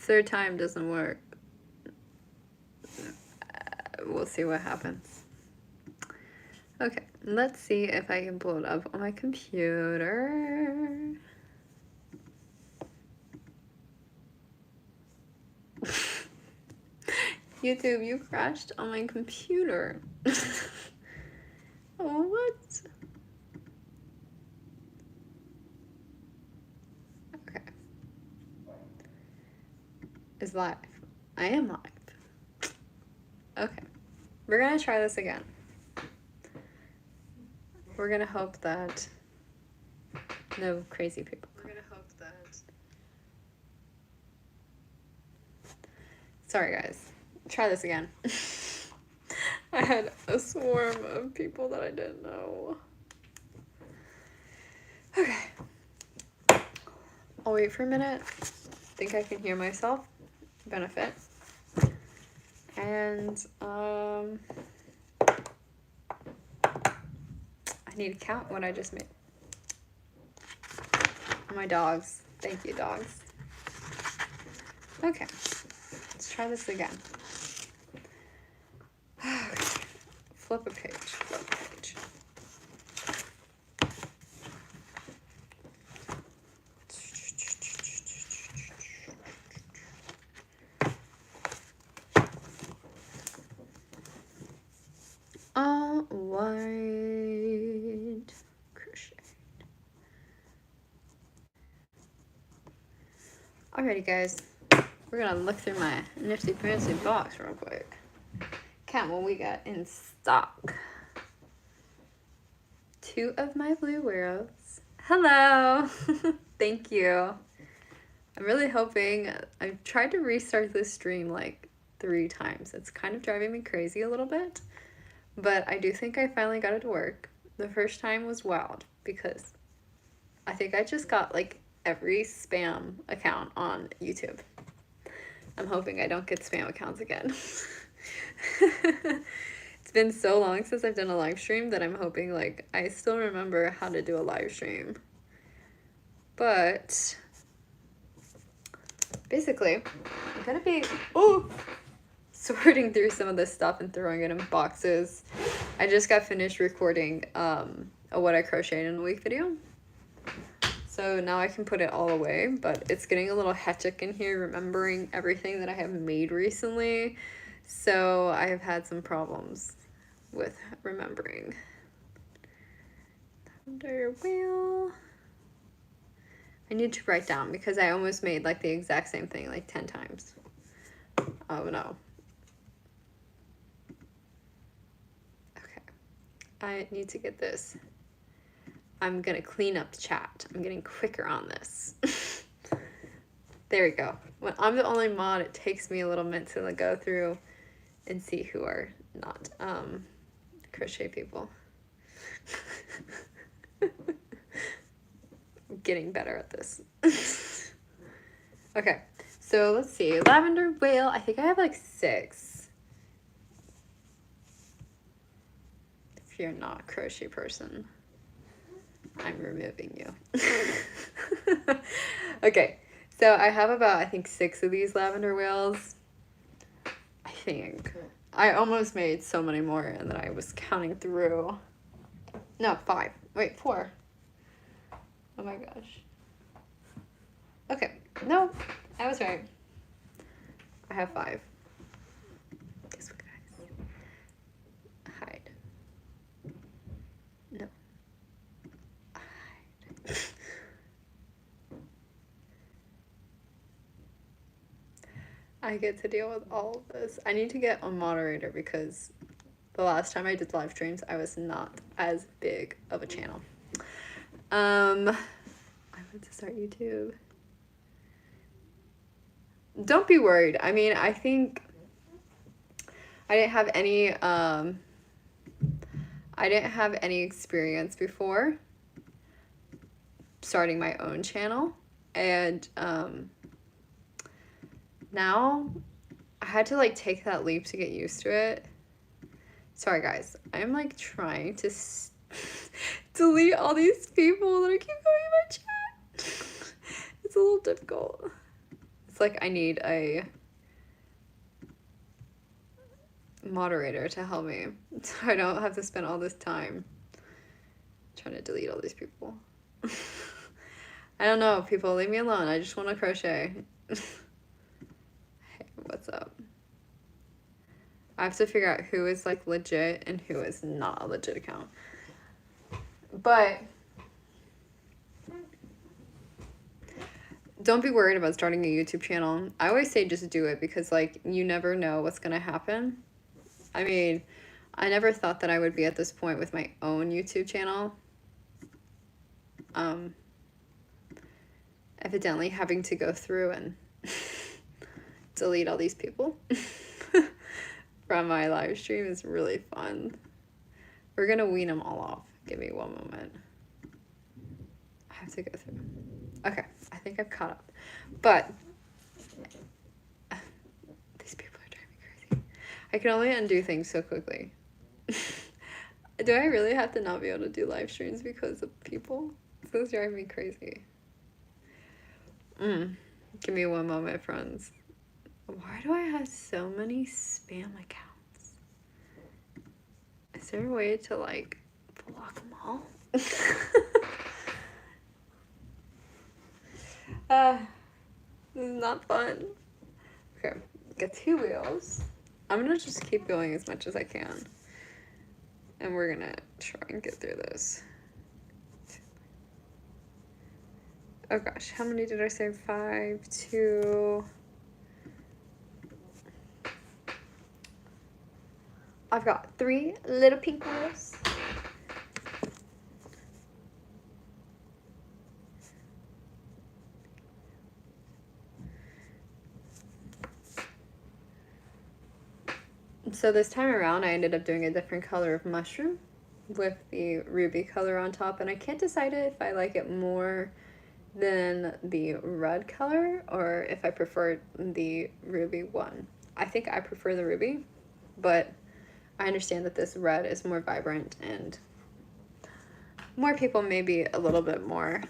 third time doesn't work, we'll see what happens. Okay, let's see if I can pull it up on my computer. YouTube, you crashed on my computer. What? Okay. It's live. I am live. Okay. We're gonna try this again. We're gonna hope that no crazy people. We're gonna hope that. Sorry, guys. Try this again. I had a swarm of people that I didn't know. Okay. I'll wait for a minute. Think I can hear myself. Benefit. And I need to count what I just made. My dogs. Thank you, dogs. Okay. Let's try this again. Okay. Flip a page. Flip a page. All white crochet. Alrighty, guys. We're gonna look through my nifty fancy box real quick. Count what we got in stock. 2 of my blue arrows. Hello. Thank you. I'm really hoping. I've tried to restart this stream like 3 times. It's kind of driving me crazy a little bit. But I do think I finally got it to work. The first time was wild because I think I just got like every spam account on YouTube. I'm hoping I don't get spam accounts again. It's been so long since I've done a live stream that I'm hoping like I still remember how to do a live stream. But basically, I'm gonna be sorting through some of this stuff and throwing it in boxes. I just got finished recording a what I crocheted in a week video. So now I can put it all away, but it's getting a little hectic in here remembering everything that I have made recently. So I have had some problems with remembering. Lavender wheel. I need to write down because I almost made like the exact same thing like 10 times. Oh no. Okay. I need to get this. I'm gonna clean up the chat. I'm getting quicker on this. There we go. When I'm the only mod, it takes me a little minute to like, go through and see who are not crochet people. I'm getting better at this. Okay, so let's see. Lavender whale. I think I have like 6. If you're not a crochet person, I'm removing you. Okay, so I have about, I think, 6 of these lavender wheels. I think. I almost made so many more and then I was counting through. No, 5. Wait, 4. Oh my gosh. Okay, no, I was right. I have 5. Guess what, guys? Hide. No. Hide. I get to deal with all of this. I need to get a moderator because the last time I did live streams, I was not as big of a channel. I want to start YouTube. Don't be worried. I mean, I think I didn't have any experience before starting my own channel, and now I had to like take that leap to get used to it. Sorry guys, I'm like trying to delete all these people that keep going in my chat. It's a little difficult. It's like I need a moderator to help me so I don't have to spend all this time trying to delete all these people. I don't know, people, leave me alone. I just want to crochet. Hey, what's up? I have to figure out who is like legit and who is not a legit account. But don't be worried about starting a YouTube channel. I always say just do it because like you never know what's gonna happen. I mean, I never thought that I would be at this point with my own YouTube channel. Evidently having to go through and delete all these people from my live stream is really fun. We're gonna wean them all off. Give me one moment. I have to go through. Okay, I think I've caught up. But these people are driving me crazy. I can only undo things so quickly. Do I really have to not be able to do live streams because of people? This is driving me crazy. Give me one moment, friends. Why do I have so many spam accounts? Is there a way to like block them all? This is not fun. Okay, get 2 wheels. I'm gonna just keep going as much as I can. And we're gonna try and get through this. Oh gosh, how many did I say? 5, 2. I've got 3 little pink wheels. So this time around, I ended up doing a different color of mushroom with the ruby color on top, and I can't decide if I like it more than the red color or if I prefer the ruby one. I think I prefer the ruby, but I understand that this red is more vibrant and more people may be a little bit more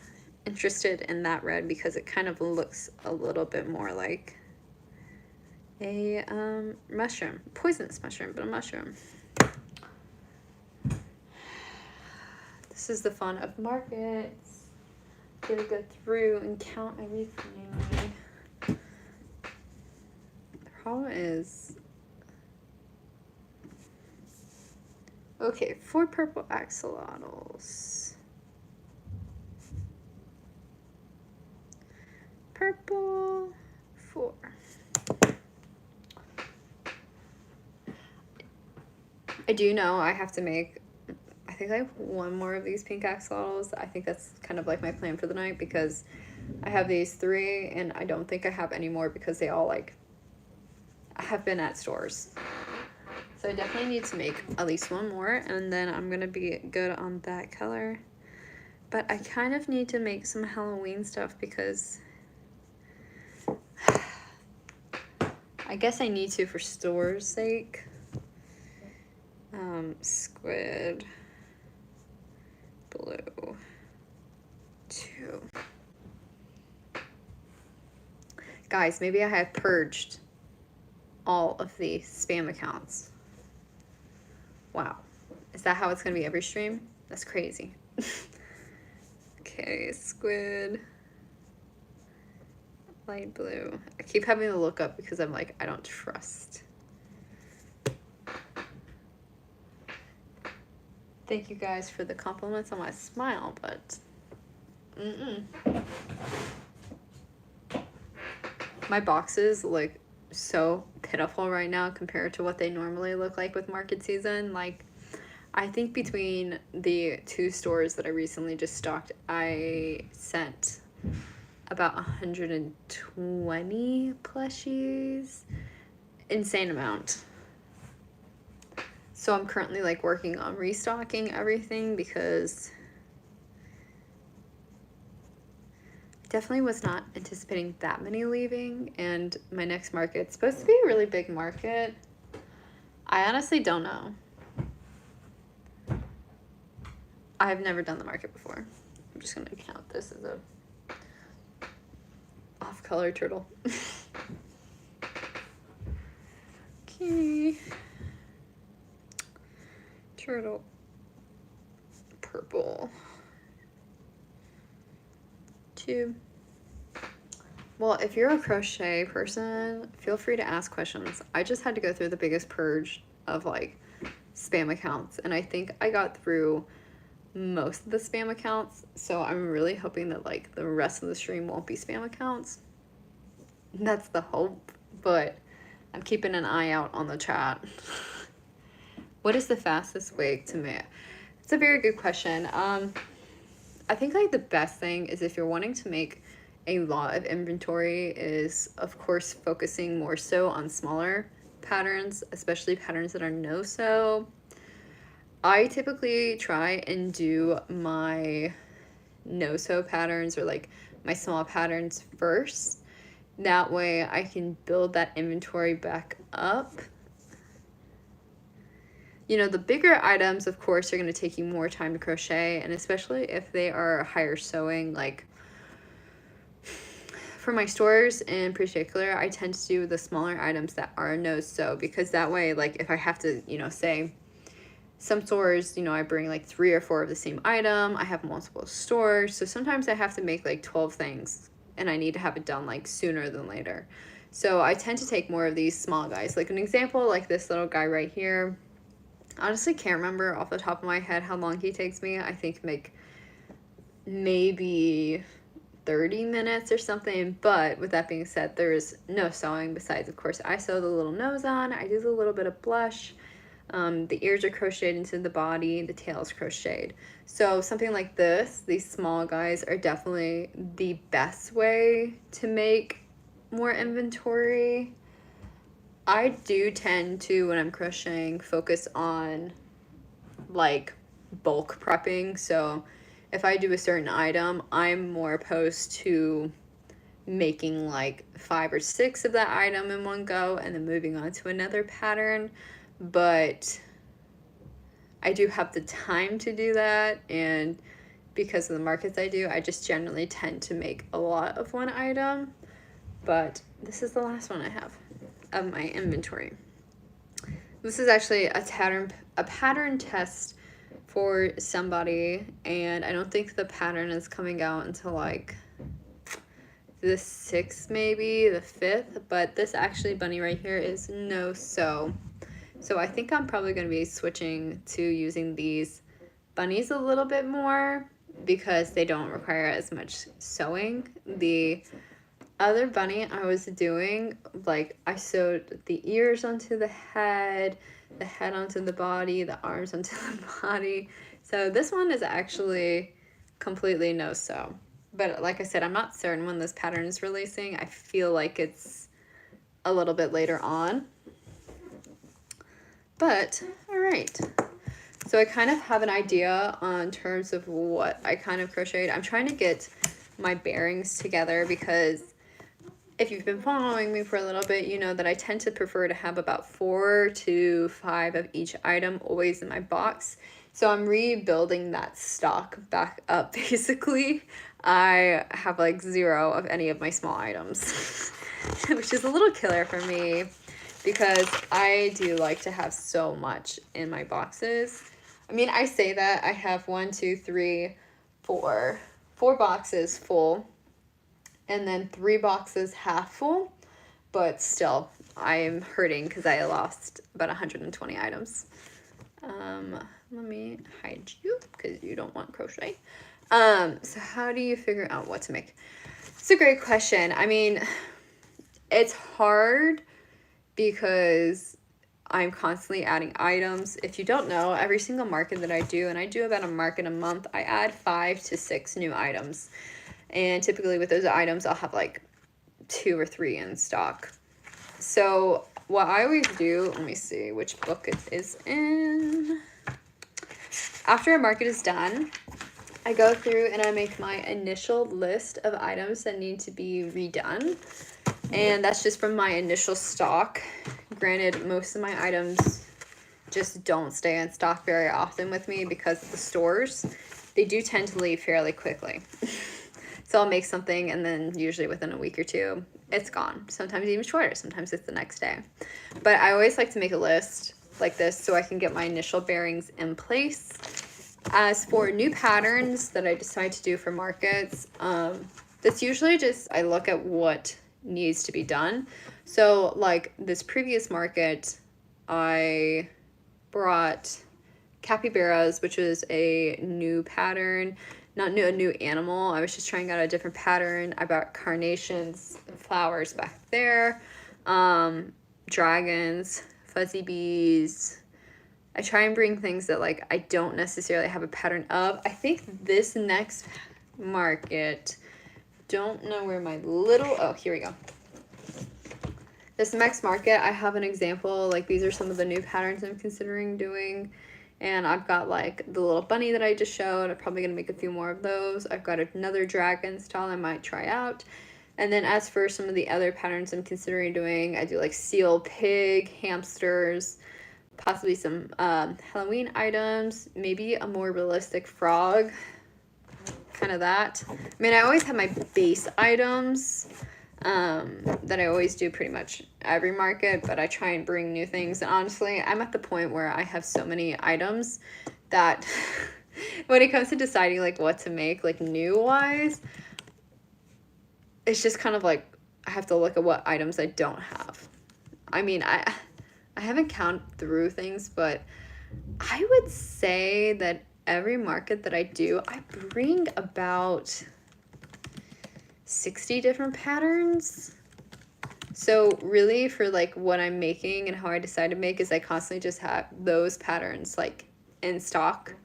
interested in that red because it kind of looks a little bit more like a mushroom, poisonous mushroom, but a mushroom. This is the fun of markets. Gotta go through and count everything. The problem is, okay, 4 purple axolotls. Purple, 4. I do know I have to make, I think like 1 more of these pink axolotls. I think that's kind of like my plan for the night because I have these 3 and I don't think I have any more because they all like have been at stores. So I definitely need to make at least 1 more and then I'm gonna be good on that color. But I kind of need to make some Halloween stuff because I guess I need to for store's sake. Squid blue 2. Guys, maybe I have purged all of the spam accounts. Wow. Is that how it's gonna be every stream? That's crazy. Okay, squid light blue. I keep having to look up because I'm like, I don't trust. Thank you guys for the compliments on my smile, but my boxes look so pitiful right now compared to what they normally look like with market season. Like, I think between the 2 stores that I recently just stocked, I sent about 120 plushies. Insane amount. So I'm currently like working on restocking everything because I definitely was not anticipating that many leaving, and my next market's supposed to be a really big market. I honestly don't know. I've never done the market before. I'm just gonna count this as a off-color turtle. Okay. Turtle. Purple. 2. Well, if you're a crochet person, feel free to ask questions. I just had to go through the biggest purge of like spam accounts, and I think I got through most of the spam accounts, so I'm really hoping that like the rest of the stream won't be spam accounts. That's the hope, but I'm keeping an eye out on the chat. What is the fastest way to make? It's a very good question. I think like the best thing is if you're wanting to make a lot of inventory is of course focusing more so on smaller patterns, especially patterns that are no-sew. I typically try and do my no-sew patterns or like my small patterns first. That way I can build that inventory back up. You know, the bigger items, of course, are going to take you more time to crochet, and especially if they are higher sewing, like for my stores in particular, I tend to do the smaller items that are no sew, because that way, like if I have to, you know, say some stores, you know, I bring like 3 or 4 of the same item, I have multiple stores, so sometimes I have to make like 12 things and I need to have it done like sooner than later. So I tend to take more of these small guys. Like an example, like this little guy right here, honestly can't remember off the top of my head how long he takes me. I think like maybe 30 minutes or something. But with that being said, there is no sewing besides, of course, I sew the little nose on, I do the little bit of blush, the ears are crocheted into the body, the tail is crocheted. So something like this, these small guys are definitely the best way to make more inventory. I do tend to, when I'm crocheting, focus on like bulk prepping. So if I do a certain item, I'm more opposed to making like 5 or 6 of that item in one go and then moving on to another pattern. But I do have the time to do that, and because of the markets I do, I just generally tend to make a lot of one item. But this is the last one I have of my inventory. This is actually a pattern test for somebody, and I don't think the pattern is coming out until like the 6th, maybe the 5th, but this actually bunny right here is no sew. So I think I'm probably going to be switching to using these bunnies a little bit more because they don't require as much sewing. The other bunny I was doing, like I sewed the ears onto the head onto the body, the arms onto the body. So this one is actually completely no sew. But like I said, I'm not certain when this pattern is releasing. I feel like it's a little bit later on. But all right. So I kind of have an idea on terms of what I kind of crocheted. I'm trying to get my bearings together because if you've been following me for a little bit, you know that I tend to prefer to have about 4 to 5 of each item always in my box. So I'm rebuilding that stock back up, basically. I have like 0 of any of my small items, which is a little killer for me because I do like to have so much in my boxes. I mean, I say that I have 1, 2, 3, 4 boxes full, and then 3 boxes half full, but still I am hurting because I lost about 120 items. Let me hide you because you don't want crochet. So how do you figure out what to make? It's a great question. I mean, it's hard because I'm constantly adding items. If you don't know, every single market that I do, and I do about a market a month, I add 5 to 6 new items. And typically with those items, I'll have like 2 or 3 in stock. So what I always do, let me see which book it is in. After a market is done, I go through and I make my initial list of items that need to be redone. And that's just from my initial stock. Granted, most of my items just don't stay in stock very often with me because the stores, they do tend to leave fairly quickly. So I'll make something and then usually within a week or 2, it's gone. Sometimes even shorter, sometimes it's the next day. But I always like to make a list like this so I can get my initial bearings in place. As for new patterns that I decide to do for markets, that's usually just I look at what needs to be done. So like this previous market, I brought capybaras, which was a new pattern, not new, a new animal. I was just trying out a different pattern. I bought carnations and flowers back there, dragons, fuzzy bees. I try and bring things that like I don't necessarily have a pattern of. I think this next market, don't know where my little, oh, here we go. This next market, I have an example, like these are some of the new patterns I'm considering doing. And I've got like the little bunny that I just showed. I'm probably gonna make a few more of those. I've got another dragon style I might try out. And then as for some of the other patterns I'm considering doing, I do like seal, pig, hamsters, possibly some Halloween items, maybe a more realistic frog, kind of that. I mean, I always have my base items that I always do pretty much every market, but I try and bring new things. And honestly, I'm at the point where I have so many items that when it comes to deciding like what to make, like new wise, it's just kind of like I have to look at what items I don't have. I mean, I haven't counted through things, but I would say that every market that I do, I bring about 60 different patterns. So really for like what I'm making and how I decide to make is I constantly just have those patterns like in stock,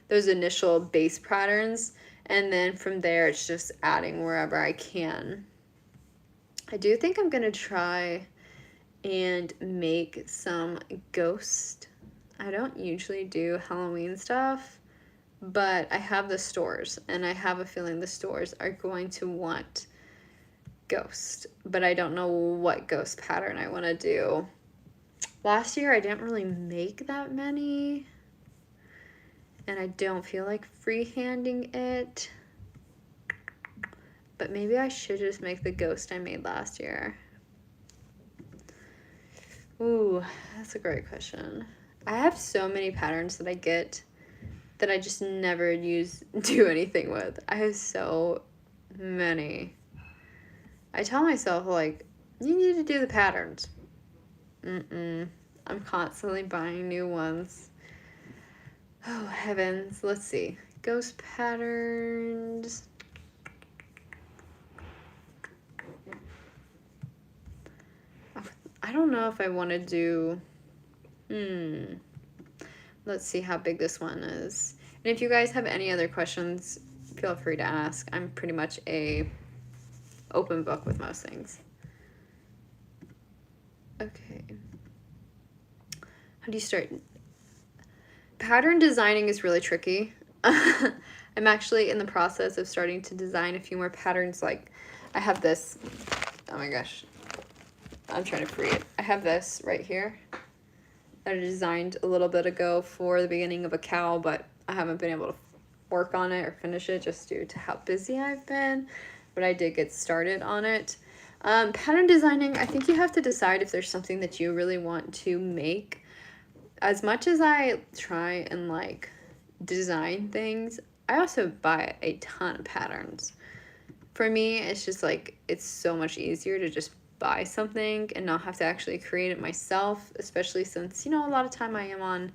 those initial base patterns, and then from there it's just adding wherever I can. I do think I'm gonna try and make some ghost. I don't usually do Halloween stuff, but I have the stores, and I have a feeling the stores are going to want ghost, but I don't know what ghost pattern I want to do. Last year I didn't really make that many, and I don't feel like freehanding it, but maybe I should just make the ghost I made last year. Ooh, that's a great question. I have so many patterns that I get that I just never do anything with. I have so many. I tell myself, like, you need to do the patterns. I'm constantly buying new ones. Oh, heavens. Let's see. Ghost patterns. I don't know if I want to do... Let's see how big this one is. And if you guys have any other questions, feel free to ask. I'm pretty much a open book with most things. Okay. How do you start? Pattern designing is really tricky. I'm actually in the process of starting to design a few more patterns. Like I have this, oh my gosh, I'm trying to free it. I have this right here that I designed a little bit ago for the beginning of a cow, but I haven't been able to work on it or finish it just due to how busy I've been, but I did get started on it. Pattern designing, I think you have to decide if there's something that you really want to make. As much as I try and like design things, I also buy a ton of patterns. For me, it's just like, it's so much easier to just buy something and not have to actually create it myself, especially since, you know, a lot of time I am on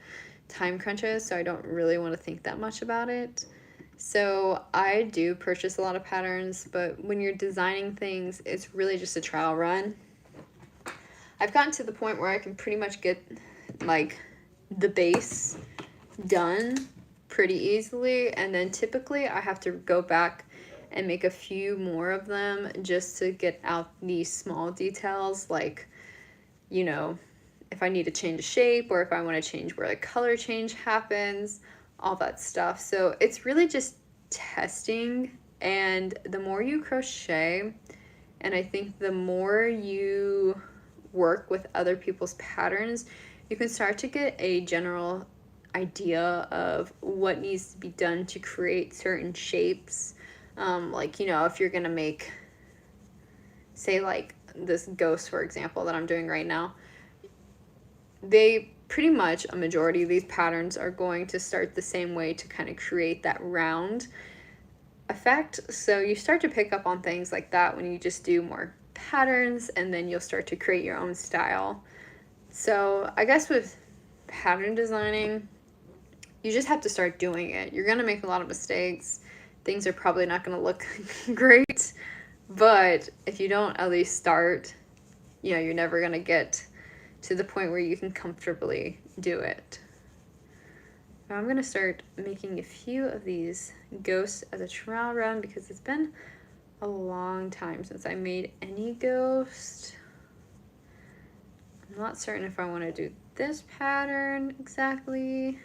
time crunches, so I don't really want to think that much about it. So I do purchase a lot of patterns, but when you're designing things, it's really just a trial run. I've gotten to the point where I can pretty much get like the base done pretty easily, and then typically I have to go back and make a few more of them just to get out these small details, like, you know, if I need to change a shape or if I want to change where the color change happens, all that stuff. So it's really just testing, and the more you crochet, and I think the more you work with other people's patterns, you can start to get a general idea of what needs to be done to create certain shapes. Like, you know, if you're gonna make say like this ghost, for example, that I'm doing right now, they pretty much, a majority of these patterns are going to start the same way to kind of create that round effect. So you start to pick up on things like that when you just do more patterns, and then you'll start to create your own style. So I guess with pattern designing, you just have to start doing it. You're going to make a lot of mistakes. Things are probably not going to look great, but if you don't at least start, you're never going to get to the point where you can comfortably do it. Now I'm going to start making a few of these ghosts as a trial run because it's been a long time since I made any ghost. I'm not certain if I want to do this pattern exactly.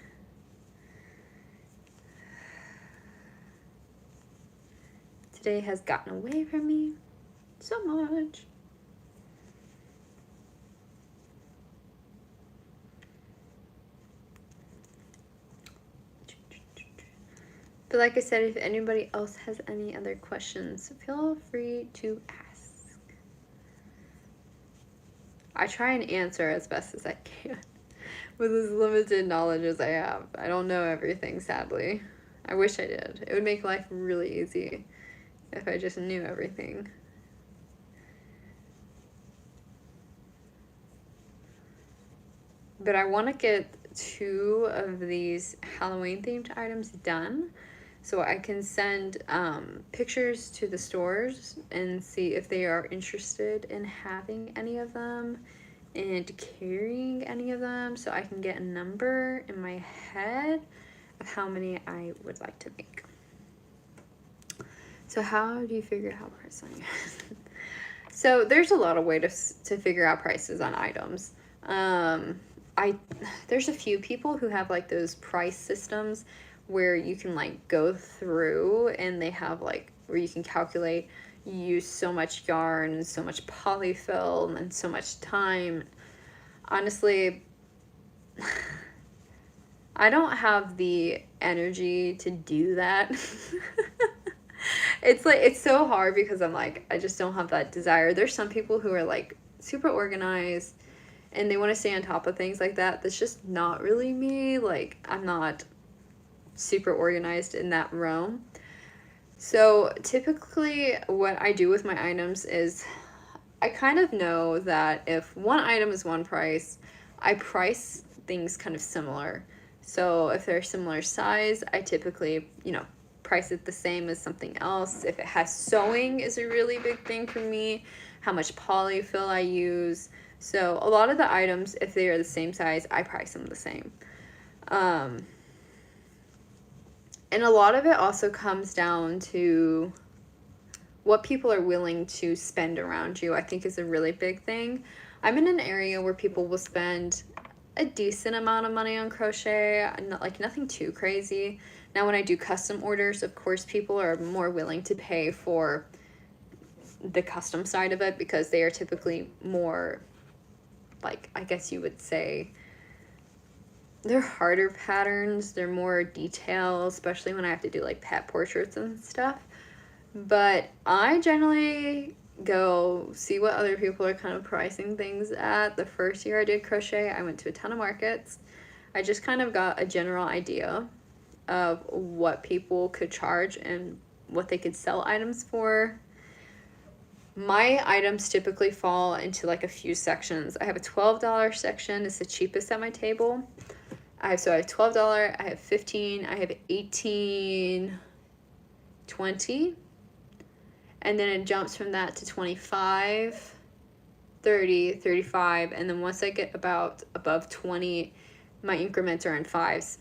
Today has gotten away from me so much. But like I said, if anybody else has any other questions, feel free to ask. I try and answer as best as I can with as limited knowledge as I have. I don't know everything, sadly. I wish I did. It would make life really easy if I just knew everything. But I want to get 2 of these Halloween themed items done so I can send pictures to the stores and see if they are interested in having any of them and carrying any of them, so I can get a number in my head of how many I would like to make. So how do you figure out pricing? So there's a lot of ways to figure out prices on items. There's a few people who have like those price systems where you can like go through and they have like where you can calculate you use so much yarn, so much polyfill, and so much time. Honestly, I don't have the energy to do that. It's so hard because I'm like, I just don't have that desire. There's some people who are like super organized and they want to stay on top of things like that. That's just not really me. Like, I'm not super organized in that realm. So typically what I do with my items is I kind of know that if one item is one price, I price things kind of similar. So if they're similar size, I typically, price it the same as something else. If it has sewing is a really big thing for me, how much polyfill I use. So a lot of the items, if they are the same size, I price them the same. And a lot of it also comes down to what people are willing to spend around you, I think is a really big thing. I'm in an area where people will spend a decent amount of money on crochet, like nothing too crazy. Now, when I do custom orders, of course, people are more willing to pay for the custom side of it because they are typically more, like, I guess you would say, they're harder patterns, they're more detailed, especially when I have to do like pet portraits and stuff. But I generally go see what other people are kind of pricing things at. The first year I did crochet, I went to a ton of markets. I just kind of got a general idea of what people could charge and what they could sell items for. My items typically fall into like a few sections. I have a $12 section, it's the cheapest at my table. I have $12, I have $15, I have $18, $20, and then it jumps from that to $25, $30, $35, and then once I get about above $20, my increments are in fives.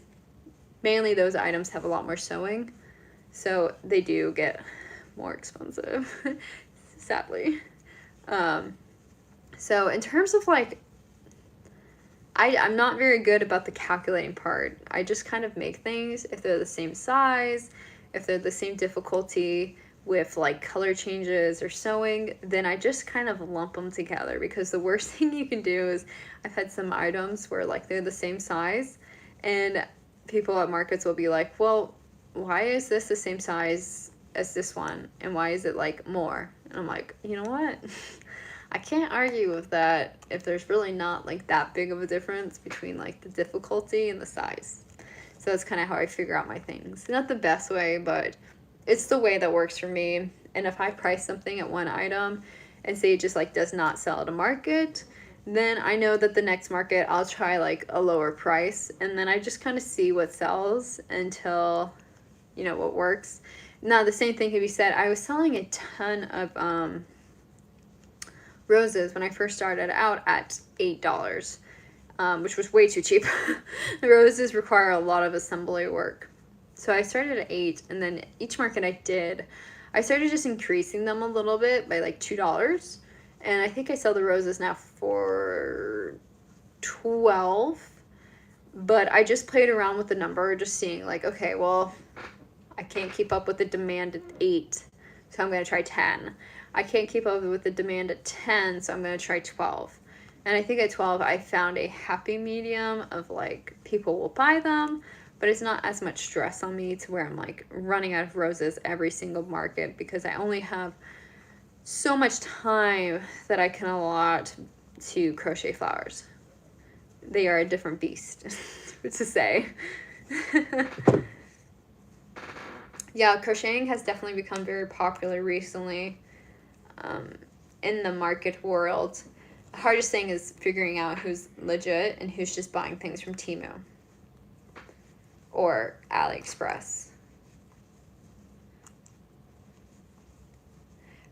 Mainly those items have a lot more sewing, so they do get more expensive, sadly. So in terms of like, I'm not very good about the calculating part. I just kind of make things. If they're the same size, if they're the same difficulty with like color changes or sewing, then I just kind of lump them together, because the worst thing you can do is I've had some items where like they're the same size and people at markets will be like, well, why is this the same size as this one, and why is it like more? And I'm like, you know what? I can't argue with that if there's really not like that big of a difference between like the difficulty and the size. So that's kind of how I figure out my things. Not the best way, but it's the way that works for me. And if I price something at one item and say it just like does not sell at a market, then I know that the next market I'll try like a lower price, and then I just kind of see what sells until, you know, what works. Now the same thing can be said. I was selling a ton of roses when I first started out at $8, which was way too cheap. The roses require a lot of assembly work. So I started at 8, and then each market I did, I started just increasing them a little bit by like $2. And I think I sell the roses now for 12. But I just played around with the number, just seeing like, okay, well, I can't keep up with the demand at 8, so I'm going to try 10. I can't keep up with the demand at 10, so I'm going to try 12. And I think at 12, I found a happy medium of like, people will buy them, but it's not as much stress on me to where I'm like running out of roses every single market, because I only have so much time that I can allot to crochet flowers. They are a different beast, to say. Yeah, crocheting has definitely become very popular recently in the market world. The hardest thing is figuring out who's legit and who's just buying things from Temu or AliExpress.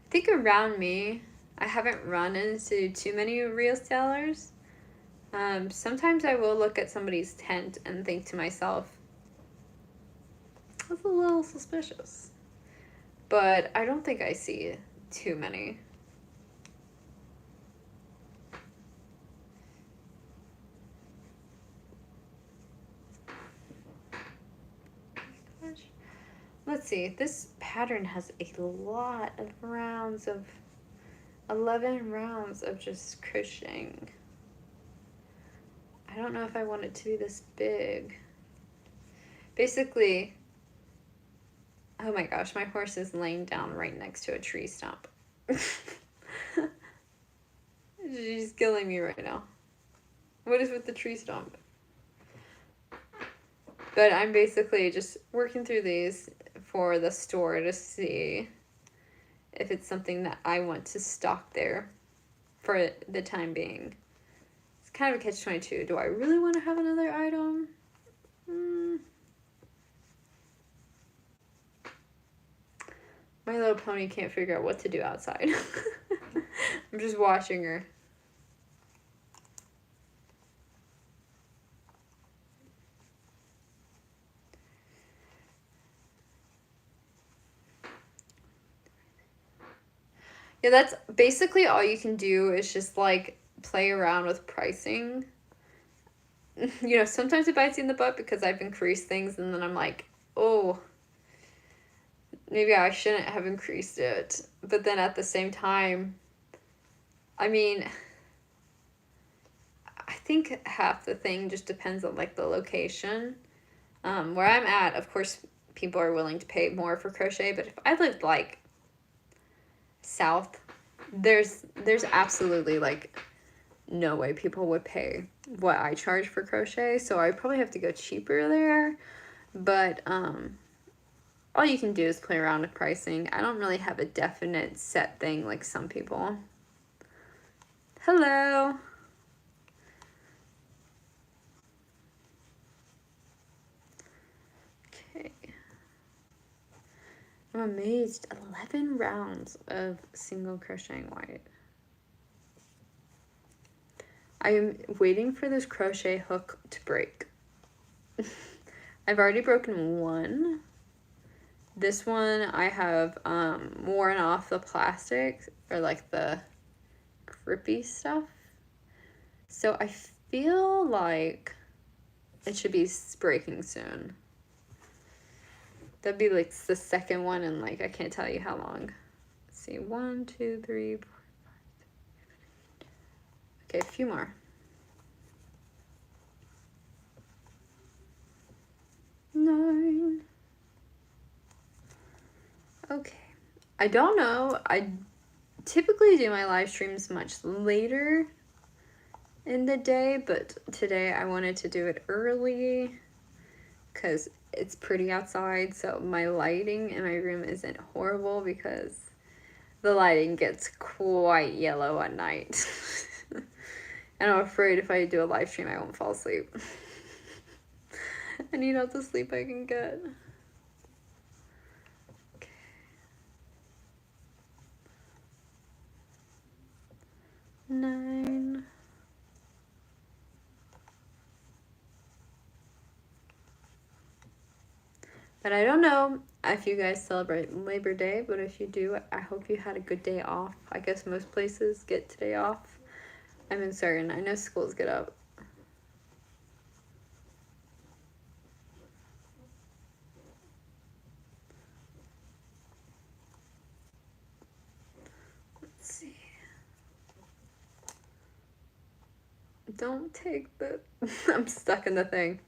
I think around me, I haven't run into too many real sellers. Sometimes I will look at somebody's tent and think to myself, that's a little suspicious. But I don't think I see too many. Let's see, this pattern has a lot of rounds of 11 rounds of just crocheting. I don't know if I want it to be this big. Basically, oh my gosh, my horse is laying down right next to a tree stump. She's killing me right now. What is with the tree stump? But I'm basically just working through these for the store to see if it's something that I want to stock there for the time being. It's kind of a catch-22. Do I really want to have another item? My little pony can't figure out what to do outside. I'm just watching her. Yeah, that's basically all you can do is just like play around with pricing. You know, sometimes it bites you in the butt because I've increased things and then I'm like, oh, maybe I shouldn't have increased it. But then at the same time, I mean, I think half the thing just depends on like the location. Where I'm at, of course, people are willing to pay more for crochet, but if I lived like south, there's absolutely like no way people would pay what I charge for crochet, so I probably have to go cheaper there. But all you can do is play around with pricing. I don't really have a definite set thing like some people. Hello. Okay. I'm amazed. 11 rounds of single crocheting white. I'm waiting for this crochet hook to break. I've already broken one. This one I have worn off the plastic, or like the grippy stuff. So I feel like it should be breaking soon. That'd be like the second one in like, I can't tell you how long. Let's see, 1, 2, 3, 4, 5. Okay, a few more. Nine. I don't know. I typically do my live streams much later in the day, but today I wanted to do it early because it's pretty outside, so my lighting in my room isn't horrible because the lighting gets quite yellow at night. And I'm afraid if I do a live stream, I won't fall asleep. I need all the sleep I can get. Okay. 9. But I don't know if you guys celebrate Labor Day, but if you do, I hope you had a good day off. I guess most places get today off. I'm uncertain. I know schools get up. Let's see. Don't take the... I'm stuck in the thing.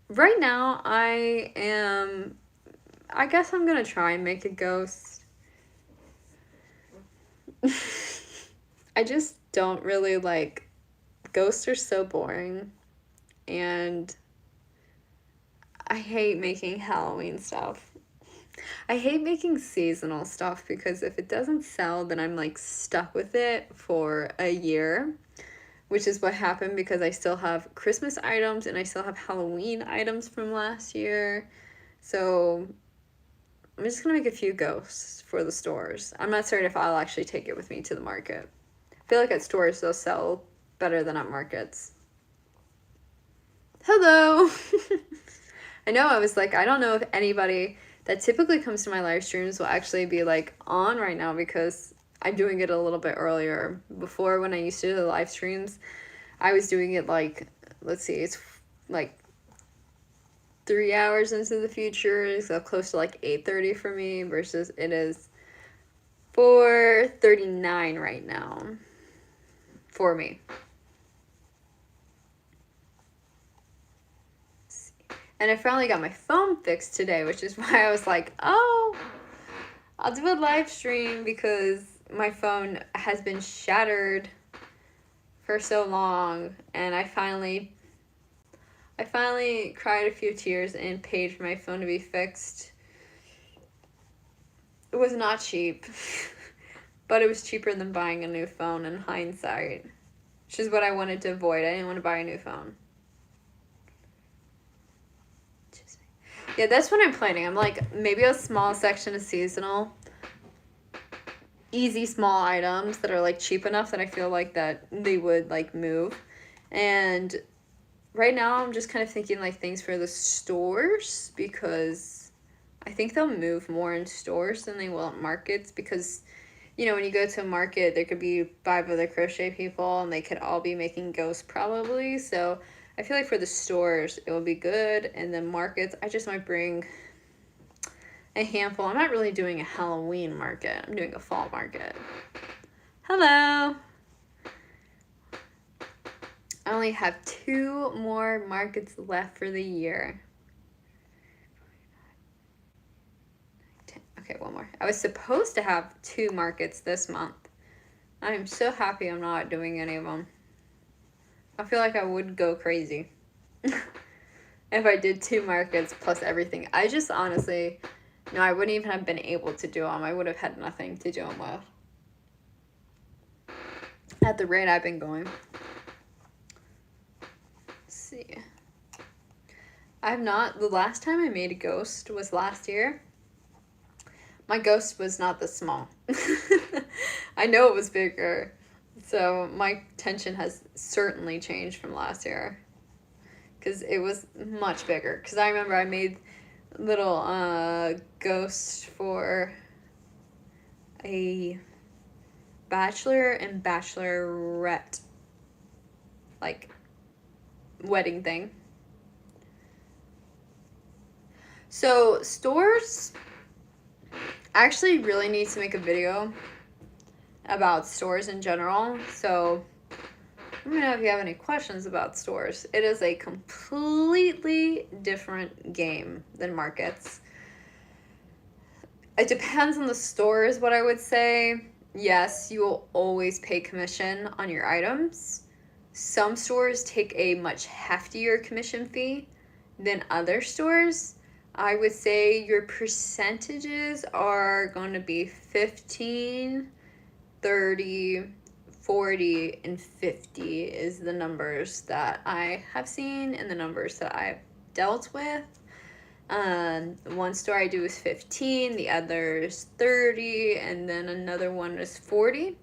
Right now, I guess I'm gonna try and make a ghost. I just don't really like... Ghosts are so boring. And I hate making Halloween stuff. I hate making seasonal stuff because if it doesn't sell, then I'm like stuck with it for a year, which is what happened because I still have Christmas items and I still have Halloween items from last year. So I'm just gonna make a few ghosts for the stores. I'm not certain if I'll actually take it with me to the market. I feel like at stores they'll sell better than at markets. Hello! I know, I was like, I don't know if anybody that typically comes to my live streams will actually be like on right now because I'm doing it a little bit earlier. Before, when I used to do the live streams, I was doing it like, let's see, it's like 3 hours into the future, so close to like 8:30 for me, versus it is 4:39 right now for me. And I finally got my phone fixed today, which is why I was like, oh, I'll do a live stream because my phone has been shattered for so long, and I finally cried a few tears and paid for my phone to be fixed. It was not cheap, but it was cheaper than buying a new phone in hindsight, which is what I wanted to avoid. I didn't want to buy a new phone. Yeah, that's what I'm planning. I'm like, maybe a small section of seasonal, easy small items that are like cheap enough that I feel like that they would like move. And right now I'm just kind of thinking like things for the stores because I think they'll move more in stores than they will at markets because, you know, when you go to a market, there could be 5 other crochet people and they could all be making ghosts probably. So I feel like for the stores, it will be good. And then markets, I just might bring a handful. I'm not really doing a Halloween market. I'm doing a fall market. Hello. I only have 2 more markets left for the year. Okay, one more. I was supposed to have 2 markets this month. I'm so happy I'm not doing any of them. I feel like I would go crazy if I did 2 markets plus everything. I just honestly, no, I wouldn't even have been able to do them. I would have had nothing to do them with. At the rate I've been going. Let's see. The last time I made a ghost was last year. My ghost was not this small. I know it was bigger. So my tension has certainly changed from last year. Because it was much bigger. Because I remember I made little ghosts for a bachelor and bachelorette like wedding thing. So stores, I actually really need to make a video about stores in general. So let me know if you have any questions about stores. It is a completely different game than markets. It depends on the store is what I would say. Yes, you will always pay commission on your items. Some stores take a much heftier commission fee than other stores. I would say your percentages are going to be 15, 30, 40, and 50 is the numbers that I have seen and the numbers that I've dealt with. One store I do is 15, the other is 30, and then another one is 40.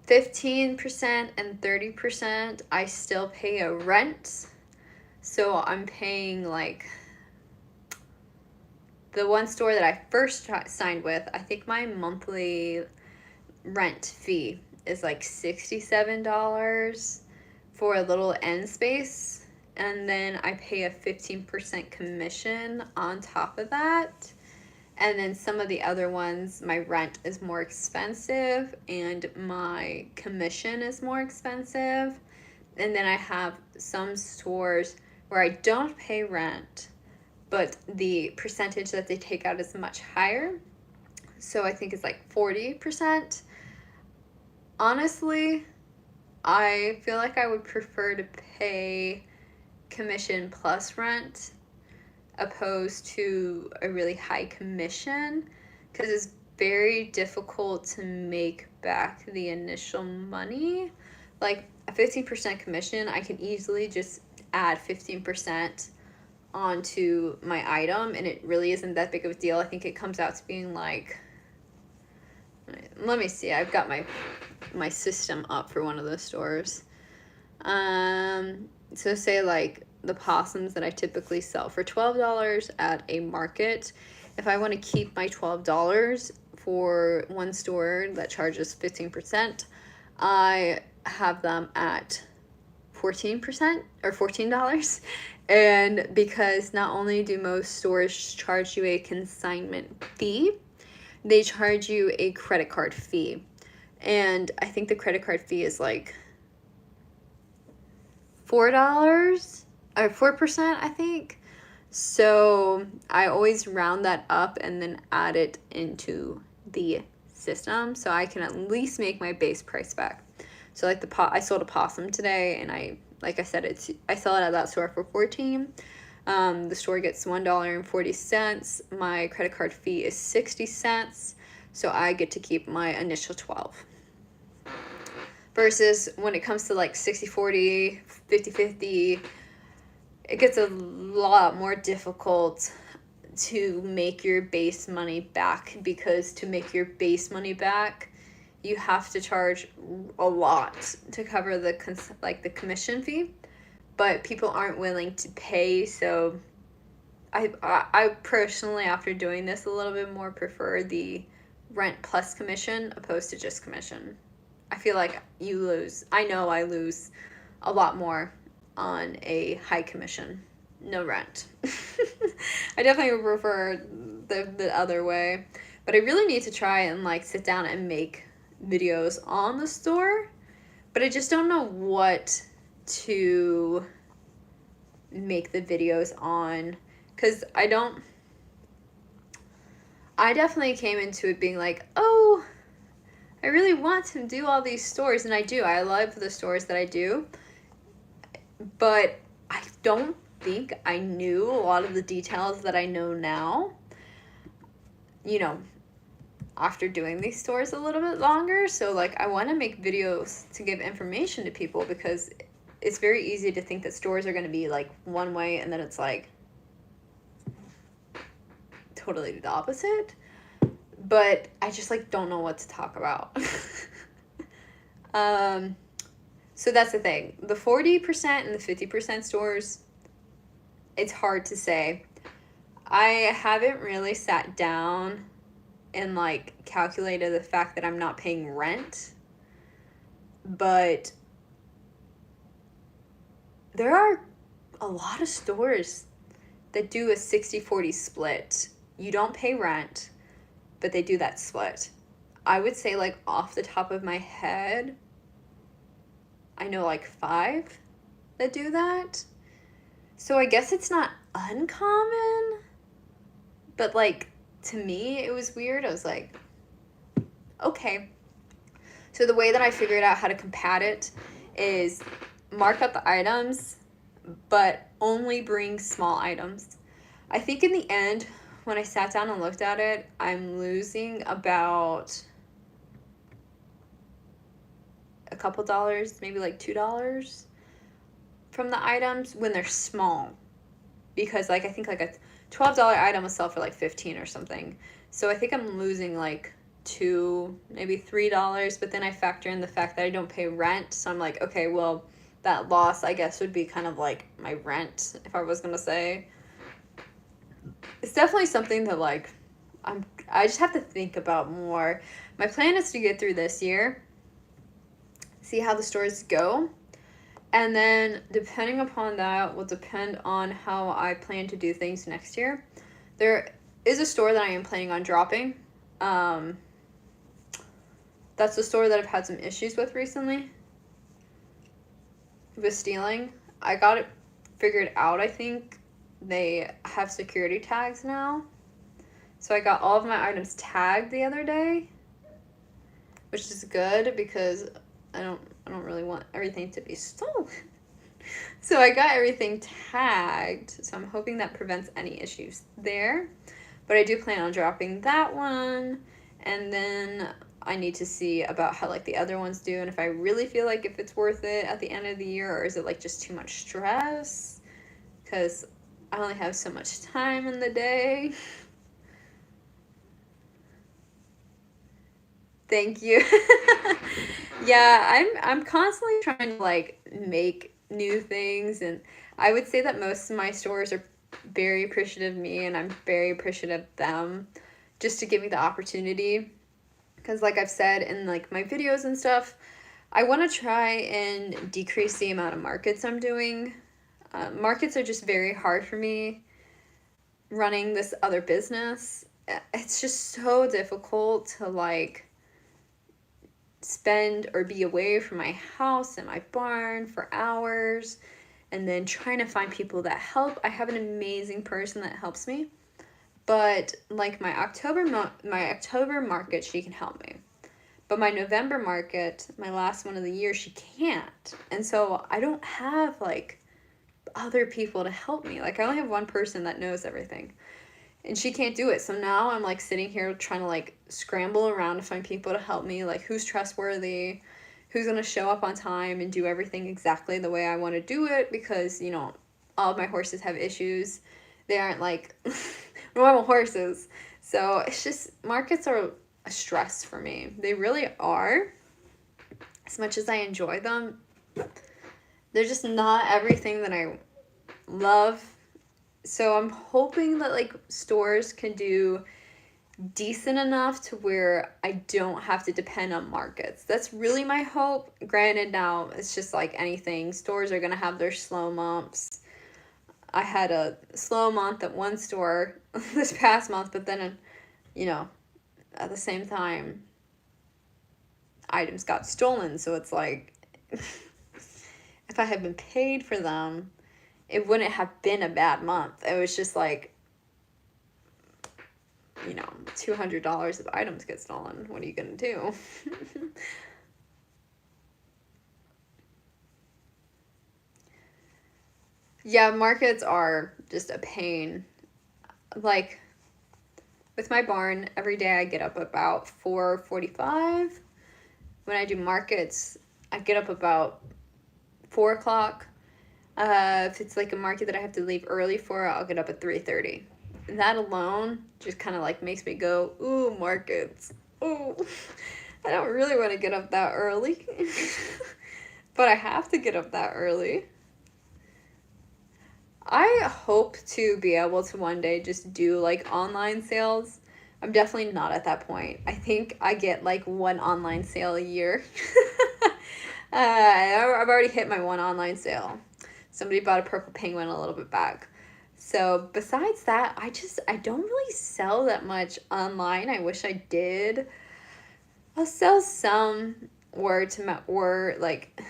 15% and 30%, I still pay a rent. So I'm paying like the one store that I first signed with, I think my monthly rent fee is like $67 for a little end space. And then I pay a 15% commission on top of that. And then some of the other ones, my rent is more expensive and my commission is more expensive. And then I have some stores where I don't pay rent, but the percentage that they take out is much higher. So I think it's like 40%. Honestly, I feel like I would prefer to pay commission plus rent opposed to a really high commission, because it's very difficult to make back the initial money. Like a 15% commission, I can easily just add 15% onto my item and it really isn't that big of a deal. I think it comes out to being like, let me see, I've got my system up for one of those stores. So say like the possums that I typically sell for $12 at a market. If I want to keep my $12 for one store that charges 15%, I have them at 14% or $14. And because not only do most stores charge you a consignment fee, they charge you a credit card fee. And I think the credit card fee is like $4 or 4%, I think. So I always round that up and then add it into the system so I can at least make my base price back. So like I sold a possum today, and like I said, I sell it at that store for 14. The store gets $1.40. My credit card fee is 60 cents. So I get to keep my initial 12. Versus when it comes to like 60-40, 50-50, it gets a lot more difficult to make your base money back, because to make your base money back, you have to charge a lot to cover the commission fee, but people aren't willing to pay. So I personally, after doing this a little bit more, prefer the rent plus commission opposed to just commission. I feel like you lose. I know I lose a lot more on a high commission, no rent. I definitely would prefer the other way, but I really need to try and like sit down and make videos on the store, but I just don't know what to make the videos on, because I definitely came into it being like, oh, I really want to do all these stores, and I do. I love the stores that I do, but I don't think I knew a lot of the details that I know now, you know, after doing these stores a little bit longer. So like I want to make videos to give information to people, because it's very easy to think that stores are going to be like one way and then it's like totally the opposite. But I just like don't know what to talk about. So that's the thing. The 40% and the 50% stores, it's hard to say. I haven't really sat down and like calculated the fact that I'm not paying rent, but there are a lot of stores that do a 60-40 split. You don't pay rent, but they do that split. I would say like off the top of my head, I know like 5 that do that. So I guess it's not uncommon, but like to me, it was weird. I was like, okay. So the way that I figured out how to combat it is mark up the items, but only bring small items. I think in the end, when I sat down and looked at it, I'm losing about a couple dollars, maybe like $2 from the items when they're small. Because like I think like a $12 item will sell for like 15 or something. So I think I'm losing like $2, maybe $3, but then I factor in the fact that I don't pay rent. So I'm like, okay, well, that loss I guess would be kind of like my rent, if I was gonna say. It's definitely something that like I just have to think about more. My plan is to get through this year, see how the stores go, and then depending upon that will depend on how I plan to do things next year. There is a store that I am planning on dropping. That's the store that I've had some issues with recently with stealing. I got it figured out, I think. They have security tags now. So I got all of my items tagged the other day, which is good because I don't really want everything to be stolen. So I got everything tagged. So I'm hoping that prevents any issues there. But I do plan on dropping that one. And then I need to see about how like the other ones do and if I really feel like if it's worth it at the end of the year, or is it like just too much stress? Because I only have so much time in the day. Thank you. Yeah, I'm constantly trying to like make new things, and I would say that most of my stores are very appreciative of me and I'm very appreciative of them just to give me the opportunity. Because like I've said in like my videos and stuff, I want to try and decrease the amount of markets I'm doing. Markets are just very hard for me running this other business. It's just so difficult to like spend or be away from my house and my barn for hours and then trying to find people that help. I have an amazing person that helps me, but like my October market, she can help me. But my November market, my last one of the year, she can't. And so I don't have like other people to help me. Like I only have one person that knows everything. And she can't do it. So now I'm like sitting here trying to like scramble around to find people to help me, like who's trustworthy, who's going to show up on time and do everything exactly the way I want to do it, because, you know, all of my horses have issues. They aren't like normal horses. So it's just, markets are a stress for me. They really are. As much as I enjoy them, they're just not everything that I love. So I'm hoping that like stores can do decent enough to where I don't have to depend on markets. That's really my hope. Granted, now it's just like anything. Stores are going to have their slow months. I had a slow month at one store this past month, but then, you know, at the same time, items got stolen. So it's like, if I had been paid for them, it wouldn't have been a bad month. It was just like, you know, $200 of items get stolen. What are you going to do? Yeah, markets are just a pain. Like, with my barn, every day I get up about 4:45. When I do markets, I get up about 4 o'clock. If it's like a market that I have to leave early for, I'll get up at 3:30. That alone just kind of like makes me go, ooh, markets. Ooh, I don't really want to get up that early. But I have to get up that early. I hope to be able to one day just do like online sales. I'm definitely not at that point. I think I get like one online sale a year. I've already hit my one online sale. Somebody bought a purple penguin a little bit back. So besides that, I don't really sell that much online. I wish I did. I'll sell some word to my, or like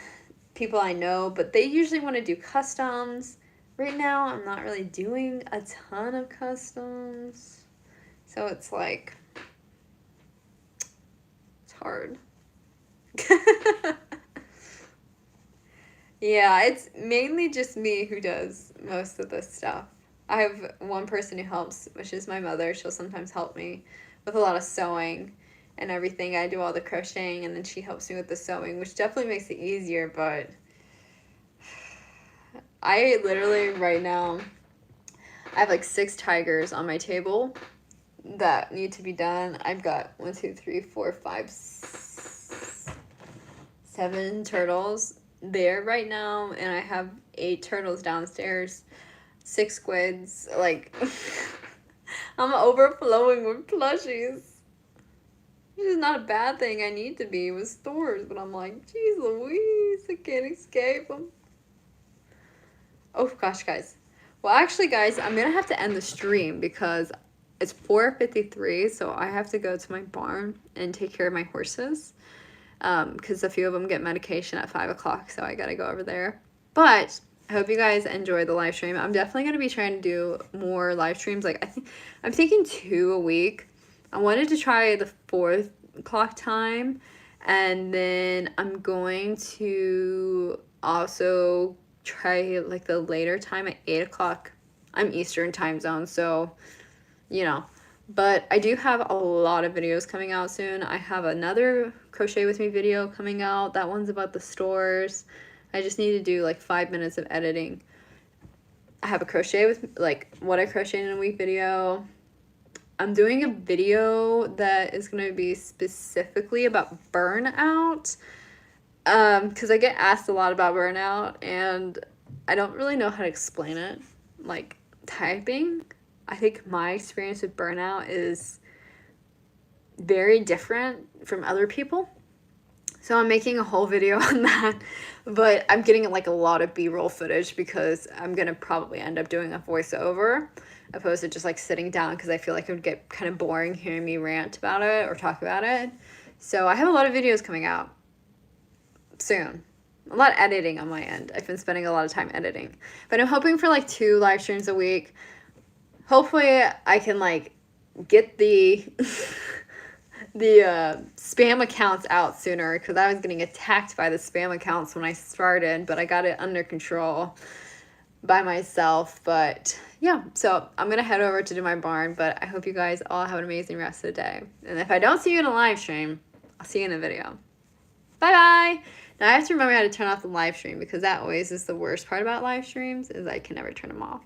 people I know, but they usually want to do customs. Right now, I'm not really doing a ton of customs. So it's like, it's hard. Yeah, it's mainly just me who does most of this stuff. I have one person who helps, which is my mother. She'll sometimes help me with a lot of sewing and everything. I do all the crocheting and then she helps me with the sewing, which definitely makes it easier, but I literally right now I have like 6 tigers on my table that need to be done. I've got 1, 2, 3, 4, 5, 7 turtles there right now, and I have 8 turtles downstairs, 6 squids. Like, I'm overflowing with plushies. Which is not a bad thing. I need to be with stores, but I'm like, geez Louise, I can't escape them. Oh gosh, guys. Well, actually, guys, I'm gonna have to end the stream because it's 4:53, so I have to go to my barn and take care of my horses. Because a few of them get medication at 5 o'clock, so I gotta go over there. But I hope you guys enjoyed the live stream. I'm definitely gonna be trying to do more live streams. Like I'm thinking 2 a week. I wanted to try the 4 o'clock time, and then I'm going to also try like the later time at 8 o'clock. I'm Eastern time zone, so you know. But I do have a lot of videos coming out soon. I have another crochet with me video coming out. That one's about the stores. I just need to do like 5 minutes of editing. I have a crochet with like what I crocheted in a week video. I'm doing a video that is going to be specifically about burnout. Because I get asked a lot about burnout and I don't really know how to explain it. Like typing. I think my experience with burnout is very different from other people. So I'm making a whole video on that, but I'm getting like a lot of B-roll footage because I'm going to probably end up doing a voiceover opposed to just like sitting down because I feel like it would get kind of boring hearing me rant about it or talk about it. So I have a lot of videos coming out soon. A lot of editing on my end. I've been spending a lot of time editing, but I'm hoping for like 2 live streams a week. Hopefully I can like get the the spam accounts out sooner because I was getting attacked by the spam accounts when I started, but I got it under control by myself. But yeah, so I'm gonna head over to do my barn, but I hope you guys all have an amazing rest of the day. And if I don't see you in a live stream, I'll see you in a video. Bye bye. Now I have to remember how to turn off the live stream because that always is the worst part about live streams is I can never turn them off.